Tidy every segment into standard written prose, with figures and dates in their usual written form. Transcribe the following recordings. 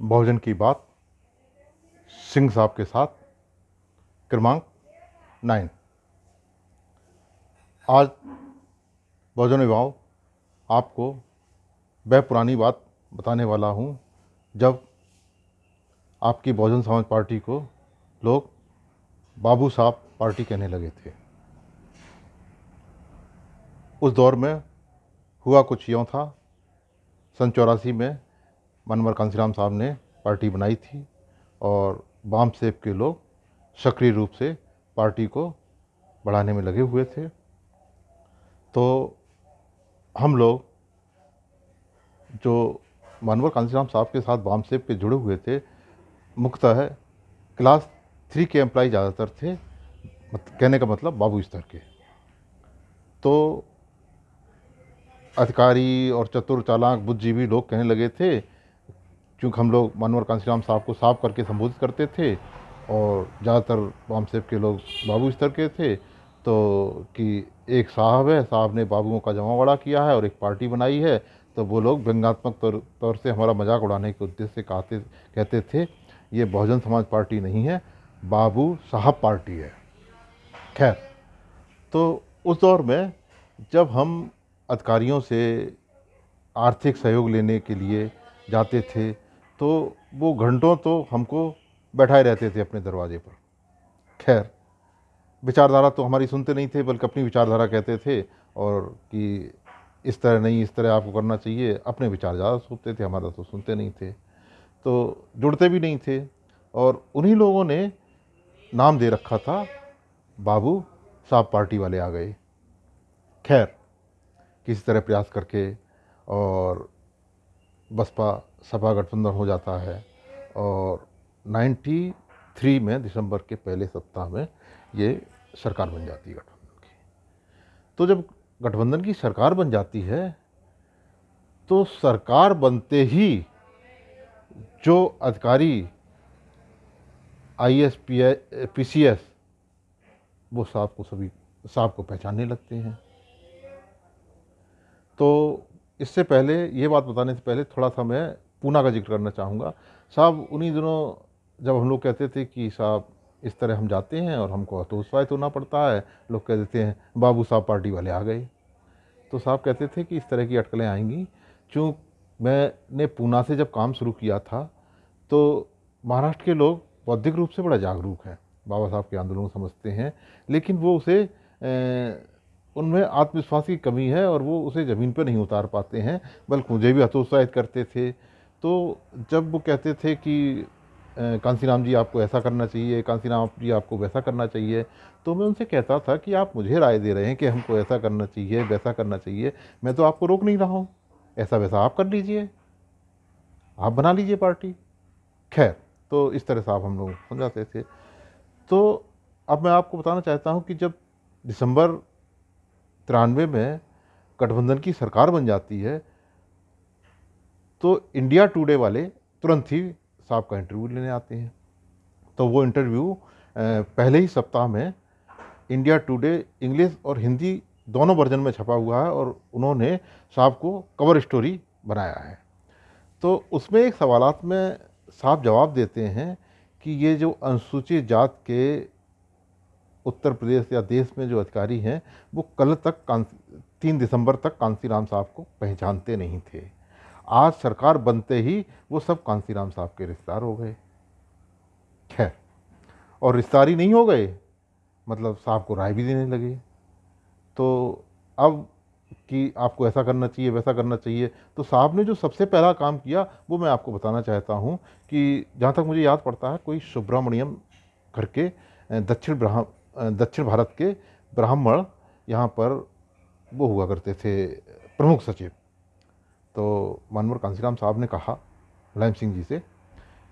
बहुजन की बात सिंह साहब के साथ क्रमांक 9। आज बहुजन विभाग आपको वह पुरानी बात बताने वाला हूँ जब आपकी बहुजन समाज पार्टी को लोग बाबू साहब पार्टी कहने लगे थे। उस दौर में हुआ कुछ यूँ था। सन 84 में मनोहर कांशीराम साहब ने पार्टी बनाई थी और वाम सेब के लोग सक्रिय रूप से पार्टी को बढ़ाने में लगे हुए थे। तो हम लोग जो मनोहर कांशीराम साहब के साथ वाम सेब के जुड़े हुए थे, मुख्यतः क्लास 3 के एम्प्लॉय ज़्यादातर थे, कहने का मतलब बाबू स्तर के। तो अधिकारी और चतुर चालाक बुद्धिजीवी लोग कहने लगे थे, क्योंकि हम लोग मनोहर कांशीराम साहब को साहब करके संबोधित करते थे और ज़्यादातर वाम सेब के लोग बाबू स्तर के थे, तो कि एक साहब है, साहब ने बाबुओं का जमा बड़ा किया है और एक पार्टी बनाई है। तो वो लोग व्यंग्यात्मक तौर से हमारा मजाक उड़ाने के उद्देश्य से कहते थे ये बहुजन समाज पार्टी नहीं है, बाबू साहब पार्टी है। खैर, तो उस दौर में जब हम अधिकारियों से आर्थिक सहयोग लेने के लिए जाते थे तो वो घंटों तो हमको बैठाए रहते थे अपने दरवाजे पर। खैर, विचारधारा तो हमारी सुनते नहीं थे, बल्कि अपनी विचारधारा कहते थे और कि इस तरह नहीं, इस तरह आपको करना चाहिए। अपने विचार ज़्यादा सुनते थे, हमारा तो सुनते नहीं थे, तो जुड़ते भी नहीं थे। और उन्हीं लोगों ने नाम दे रखा था बाबू साहब पार्टी वाले आ गए। खैर, किसी तरह प्रयास करके और बसपा सपा गठबंधन हो जाता है और 93 में दिसंबर के पहले सप्ताह में ये सरकार बन जाती है गठबंधन की। तो जब गठबंधन की सरकार बन जाती है तो सरकार बनते ही जो अधिकारी IAS PCS वो साहब को पहचानने लगते हैं। तो इससे पहले, ये बात बताने से पहले थोड़ा सा मैं पूना का जिक्र करना चाहूँगा। साहब उन्हीं दिनों जब हम लोग कहते थे कि साहब इस तरह हम जाते हैं और हमको हतोत्साहित होना पड़ता है, लोग कह देते हैं बाबू साहब पार्टी वाले आ गए। तो साहब कहते थे कि इस तरह की अटकलें आएंगी। चूँ मैंने पूना से जब काम शुरू किया था तो महाराष्ट्र के लोग बौद्धिक रूप से बड़ा जागरूक हैं, बाबा साहब के आंदोलन को समझते हैं, लेकिन वो उसे उनमें आत्मविश्वास की कमी है और वो उसे ज़मीन पर नहीं उतार पाते हैं, बल्कि मुझे भी हतोत्साहित करते थे। तो जब वो कहते थे कि कांसीराम जी आपको ऐसा करना चाहिए, कांसीराम जी आपको वैसा करना चाहिए, तो मैं उनसे कहता था कि आप मुझे राय दे रहे हैं कि हमको ऐसा करना चाहिए, वैसा करना चाहिए, मैं तो आपको रोक नहीं रहा हूँ, ऐसा वैसा आप कर लीजिए, आप बना लीजिए पार्टी। खैर, तो इस तरह से आप हम लोग समझाते थे। तो अब मैं आपको बताना चाहता हूँ कि जब दिसंबर 93 में गठबंधन की सरकार बन जाती है तो इंडिया टुडे वाले तुरंत ही साहब का इंटरव्यू लेने आते हैं। तो वो इंटरव्यू पहले ही सप्ताह में इंडिया टुडे इंग्लिश और हिंदी दोनों वर्जन में छपा हुआ है और उन्होंने साहब को कवर स्टोरी बनाया है। तो उसमें एक सवालात में साहब जवाब देते हैं कि ये जो अनुसूचित जात के उत्तर प्रदेश या देश में जो अधिकारी हैं वो कल तक 3 दिसंबर तक कांसीराम साहब को पहचानते नहीं थे। आज सरकार बनते ही वो सब कांसीराम साहब के रिश्तेदार हो गए। खैर, और रिश्तेदार ही नहीं हो गए, मतलब साहब को राय भी देने लगे। तो अब कि आपको ऐसा करना चाहिए, वैसा करना चाहिए, तो साहब ने जो सबसे पहला काम किया वो मैं आपको बताना चाहता हूँ कि जहाँ तक मुझे याद पड़ता है, कोई सुब्रमण्यम करके दक्षिण भारत के ब्राह्मण यहाँ पर वो हुआ करते थे प्रमुख सचिव। तो मनोहर कांशीराम साहब ने कहा मुलायम सिंह जी से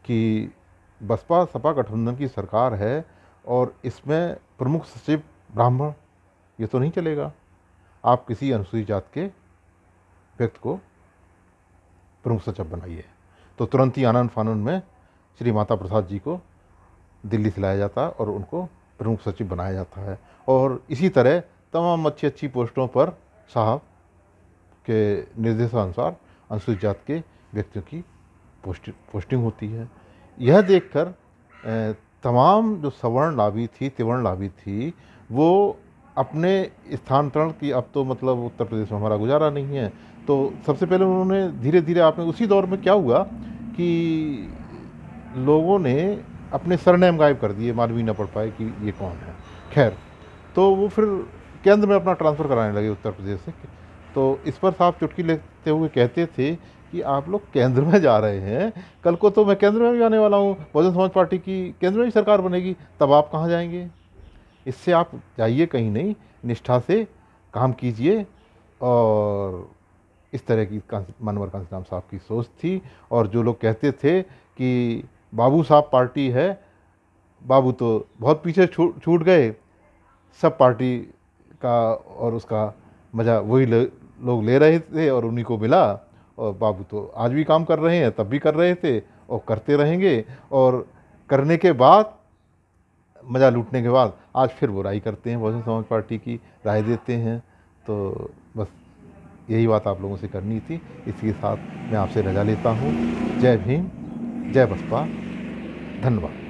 कि बसपा सपा गठबंधन की सरकार है और इसमें प्रमुख सचिव ब्राह्मण, ये तो नहीं चलेगा, आप किसी अनुसूचित जात के व्यक्ति को प्रमुख सचिव बनाइए। तो तुरंत ही आनन फानन में श्री माता प्रसाद जी को दिल्ली से लाया जाता है और उनको प्रमुख सचिव बनाया जाता है। और इसी तरह तमाम अच्छी अच्छी पोस्टों पर साहब के निर्देशानुसार अनुसूचित जात के व्यक्तियों की पोस्टिंग होती है। यह देखकर तमाम जो सवर्ण लाभी थी, त्रिवर्ण लाभी थी, वो अपने स्थानांतरण की, अब तो मतलब उत्तर प्रदेश में हमारा गुजारा नहीं है, तो सबसे पहले उन्होंने धीरे धीरे, आपने उसी दौर में क्या हुआ कि लोगों ने अपने सरनेम गायब कर दिए, मालूम ही ना पड़ पाए कि ये कौन है। खैर, तो वो फिर केंद्र में अपना ट्रांसफ़र कराने लगे उत्तर प्रदेश से। तो इस पर साहब चुटकी लेते हुए कहते थे कि आप लोग केंद्र में जा रहे हैं, कल को तो मैं केंद्र में भी आने वाला हूँ, बहुजन समाज पार्टी की केंद्र में भी सरकार बनेगी, तब आप कहाँ जाएंगे? इससे आप जाइए कहीं नहीं, निष्ठा से काम कीजिए। और इस तरह की मनोहर कांशीराम साहब की सोच थी। और जो लोग कहते थे कि बाबू साहब पार्टी है, बाबू तो बहुत पीछे छूट गए, सब पार्टी का और उसका मज़ा वही लोग ले रहे थे और उन्हीं को मिला। और बाबू तो आज भी काम कर रहे हैं, तब भी कर रहे थे और करते रहेंगे। और करने के बाद, मज़ा लूटने के बाद, आज फिर बुराई करते हैं, बहुजन समाज पार्टी की राय देते हैं। तो बस यही बात आप लोगों से करनी थी। इसी के साथ मैं आपसे रजा लेता हूँ। जय भीम, जय बसपा, धन्यवाद।